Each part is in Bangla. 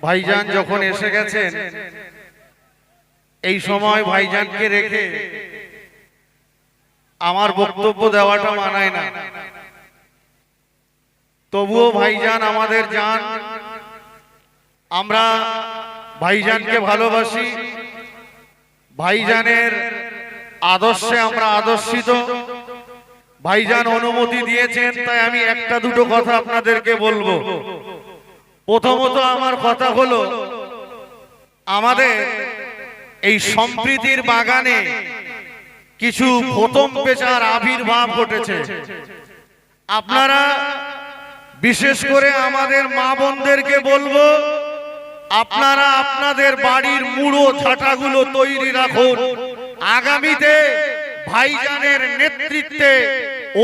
ভাইজান যখন এসে গেছেন, এই সময় ভাইজানকে রেখে আমার বক্তব্য দেওয়াটা মানায় না। তবুও ভাইজান আমাদের জান, আমরা ভাইজানকে ভালোবাসি, ভাইজানের আদর্শে আমরা আদর্শিত। ভাইজান অনুমতি দিয়েছেন, তাই আমি একটা দুটো কথা আপনাদেরকে বলবো। প্রথমত আমার কথা হলো, আমাদের এই সম্প্রীতির বাগানে কিছু প্রথম পেশার আবির্ভাব ঘটেছে। আপনারা বিশেষ করে আমাদের মা বোনদেরকে বলবো, আপনারা আপনাদের বাড়ির মুড়ো ঝাঁটাগুলো তৈরি রাখুন। আগামীতে ভাইজানের নেতৃত্বে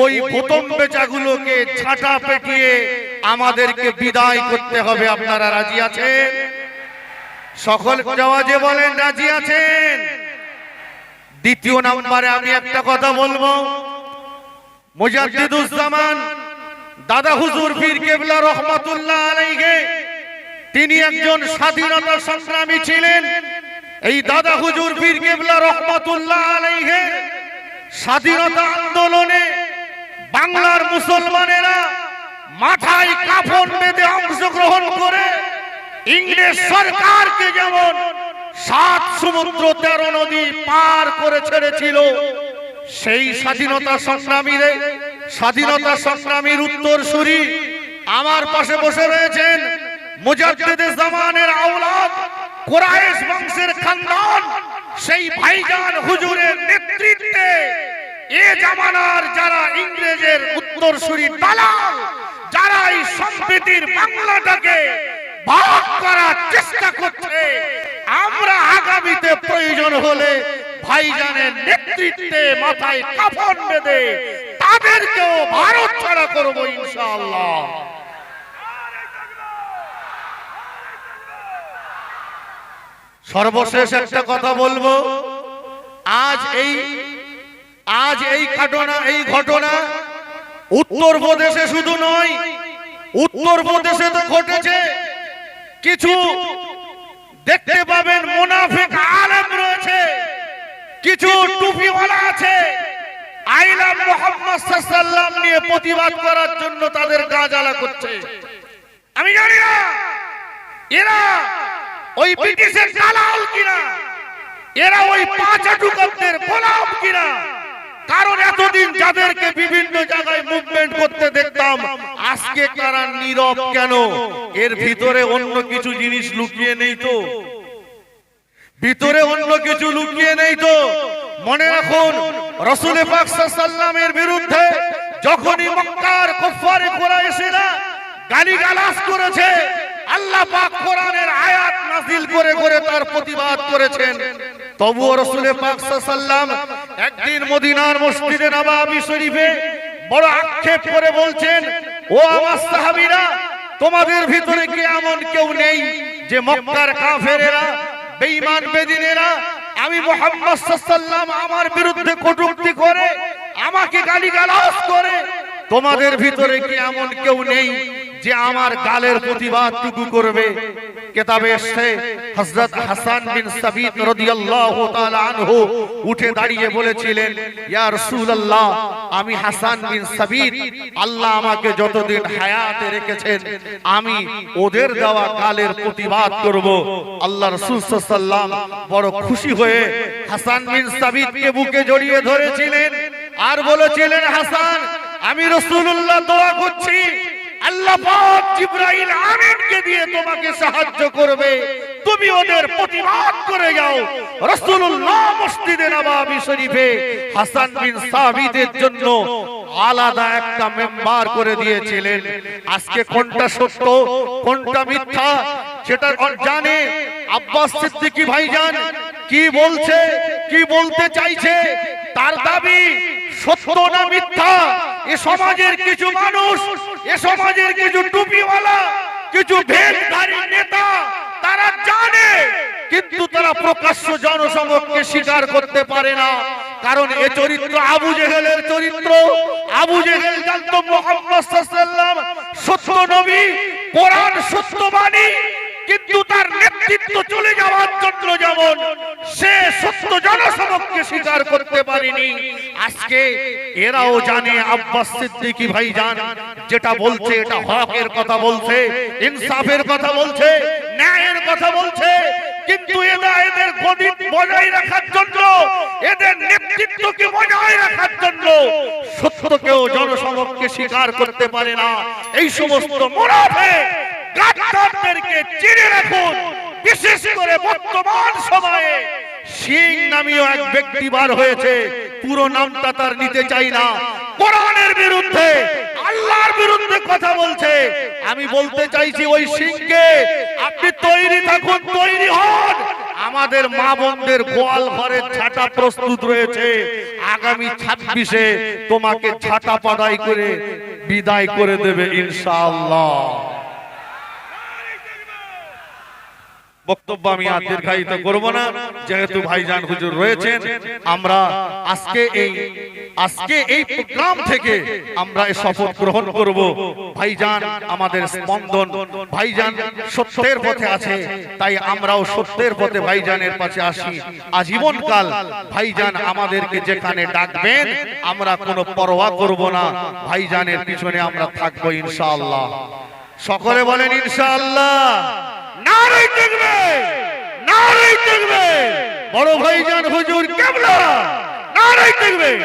ওই প্রথম পেঁচাগুলোকে ঝাঁটা পেটিয়ে আমাদেরকে বিদায় করতে হবে। আপনারা রাজি আছেন? সকল আওয়াজে বলেন রাজি আছেন? দ্বিতীয় নম্বরে আমি একটা কথা বলবো, মুজাদ্দিদুজ্জামান দাদা হুজুর পীর কেবলা রহমাতুল্লাহ আলাইহি, তিনি একজন স্বাধীনতা সংগ্রামী ছিলেন। এই দাদা হুজুর পীর কেবলা রহমাতুল্লাহ আলাইহি স্বাধীনতা আন্দোলনে বাংলার মুসলমানেরা মাথায় কাফন বেঁধে অংশগ্রহণ করে ইংরেজ সরকারকে যেমন 7 সমুদ্র 13 নদী পার করে ছেড়েছিল, সেই স্বাধীনতা সংগ্রামীর উত্তরসূরি আমার পাশে বসে রয়েছেন মুজাদ্দিদে জামানের আওলাদ, কুরাইশ বংশের খানদান, সেই ভাইজান হুজুরের নেতৃত্বে এ জামানার যারা ইংরেজের উত্তরসূরি দালাল, যারা এই সম্প্রীতির বাংলাটাকে ভাগ করার চেষ্টা করছে, আমরা আগামীতে প্রয়োজন হলে ভাইজানের নেতৃত্বে মাথায় কাফন বেঁধে তাদেরকেও ভারত ছাড়া করবো ইনশাআল্লাহ। সর্বশেষ একটা কথা বলবো, আজ এই ঘটনা উত্তরপ্রদেশে শুধু নয়, উত্তরপ্রদেশে তো ঘটেছে। কিছু দেখতে পাবেন মুনাফিক আলেম রয়েছে, কিছু টুপিওয়ালা আছে, আই লাভ মুহাম্মদ সাল্লাল্লাহু আলাইহি ওয়াসাল্লাম নিয়ে প্রতিবাদ করার জন্য তাদের গা জ্বালা করছে। আমি জানি না এরা ওই ব্রিটিশের দালাল কিনা, এরা ওই পাঁচাটুকদের গোলাম কিনা। কারণ এতদিন যাদেরকে বিভিন্ন জায়গায় মুভমেন্ট করতে দেখতাম, আজকে তারা নীরব কেন? এর ভিতরে অন্য কিছু জিনিস লুকিয়ে নেই তো? ভিতরে অন্য কিছু লুকিয়ে নেই তো? মনে রাখুন, রাসূল পাক সাল্লাল্লাহু আলাইহি ওয়াসাল্লামের বিরুদ্ধে যখনই মক্কার কুফারে কুরাইশরা গালিগালাজ করেছে, আল্লাহ পাক কোরআনের আয়াত নাযিল করে করে তার প্রতিবাদ করেছেন। তবুও রাসূল পাক সাল্লাল্লাহু আলাইহি ওয়াসাল্লাম একদিন মদিনার মসজিদে নববী শরীফে বড় আক্ষেপ করে বলছেন, ও আমার সাহাবীরা, তোমাদের ভিতরে কি এমন কেউ নেই যে মক্কার কাফেরেরা, বেঈমান বেদিনেরা আমি মুহাম্মদ সাল্লাল্লাহু আলাইহি ওয়াসাল্লাম আমার বিরুদ্ধে কটূক্তি করে, আমাকে গালিগালাজ করে, তোমাদের ভিতরে কি এমন কেউ নেই যে আমার গালের প্রতিবাদটুকু করবে? কিতাবে এসেছে হযরত হাসান বিন সাবিত রাদিয়াল্লাহু তাআলা আনহু উঠে দাঁড়িয়ে বলেছিলেন, ইয়া রাসূলুল্লাহ, আমি হাসান বিন সাবিত, আল্লাহ আমাকে যতদিন হায়াতে রেখেছেন আমি ওদের দেওয়া গালের প্রতিবাদ করব। আল্লাহ রাসূল সাল্লাল্লাহু আলাইহি ওয়াসাল্লাম বড় খুশি হয়ে হাসান বিন সাবিতকে বুকে জড়িয়ে ধরেছিলেন আর বলেছিলেন, হাসান, আমি রাসূলুল্লাহ দোয়া করছি, আল্লাহ পাক জিবরাইল আমিনকে দিয়ে তোমাকে সাহায্য করবে, তুমি ওদের প্রতিবাদ করে যাও। রাসূলুল্লাহ মসজিদে নববী শরীফে হাসান বিন সাবিতের জন্য আলাদা একটা মেম্বার করে দিয়েছিলেন। আজকে কোনটা সত্য কোনটা মিথ্যা সেটা জানে আব্বাস সিদ্দিকী ভাইজান কি বলছে, কি বলতে চাইছে, তার দাবি সত্য না মিথ্যা, এ সমাজের কিছু মানুষ, এ সমাজের কিছু টুপিওয়ালা, কিছু ভেদধারী নেতা তারা জানে, কিন্তু তারা প্রকাশ্য জনসমক্ষে স্বীকার করতে পারে না। কারণ এ চরিত্র আবু জেহেলের চরিত্র। আবু জেহেল জানতো মুহাম্মদ সাল্লাল্লাহু আলাইহি ওয়াসাল্লাম সত্য নবী, কোরআন সত্য বাণী, কিন্তু তার নেতৃত্ব চলে যাওয়ার জন্য যেমন সে সত্য জনসমক্ষে স্বীকার করতে পারেনি, আজকে এরাও জানে আব্বাস সিদ্দিকী ভাইজান যেটা বলছে এটা হকের কথা বলছে, ইনসাফের কথা বলছে, ন্যায়ের কথা বলছে। কিন্তু এরা এদের গদি বজায় রাখার জন্য, এদের নেতৃত্বকে বজায় রাখার জন্য সত্যকেও জনসমক্ষে স্বীকার করতে পারে না। এই সমস্ত মুনাফিক গাদ্দারদেরকে চিনে রাখুন। বিশেষ করে বর্তমান সময়ে সিং নামীয় এক ব্যক্তি বার হয়েছে, পুরো নামটা তার নিতে চাই না, কোরআনের বিরুদ্ধে আল্লাহর বিরুদ্ধে কথা বলছে। আমি বলতে চাইছি ওই সিংকে আপনি তৈরি থাকুন, তৈরি হন। আমাদের মা বোনদের গোয়াল ঘরের ছাটা প্রস্তুত রয়েছে, আগামী 26-এ তোমাকে ছাটা পাড়াই করে বিদায় করে দেবে ইনশাআল্লাহ। বক্তব্য আমি আর দীর্ঘায়িত করব না, যেহেতু ভাইজান হুজুর রয়েছেন। আমরা আজকে এই প্রোগ্রাম থেকে আমরা এই শপথ গ্রহণ করব, ভাইজান আমাদের স্পন্দন, ভাইজান সত্যের পথে আছে, তাই আমরাও সত্যের পথে ভাইজানের পাশে আসি। আজীবনকাল ভাইজান আমাদেরকে যেখানে ডাকবেন আমরা কোনো পরোয়া করব না, ভাইজানের পিছনে আমরা থাকবো ইনশাআল্লাহ। সকলে বলেন ইনশাআল্লাহ। নারে তাকবীর, নারে তাকবীর। বড় ভাইজান হুজুর কেবলা, নারে তাকবীর।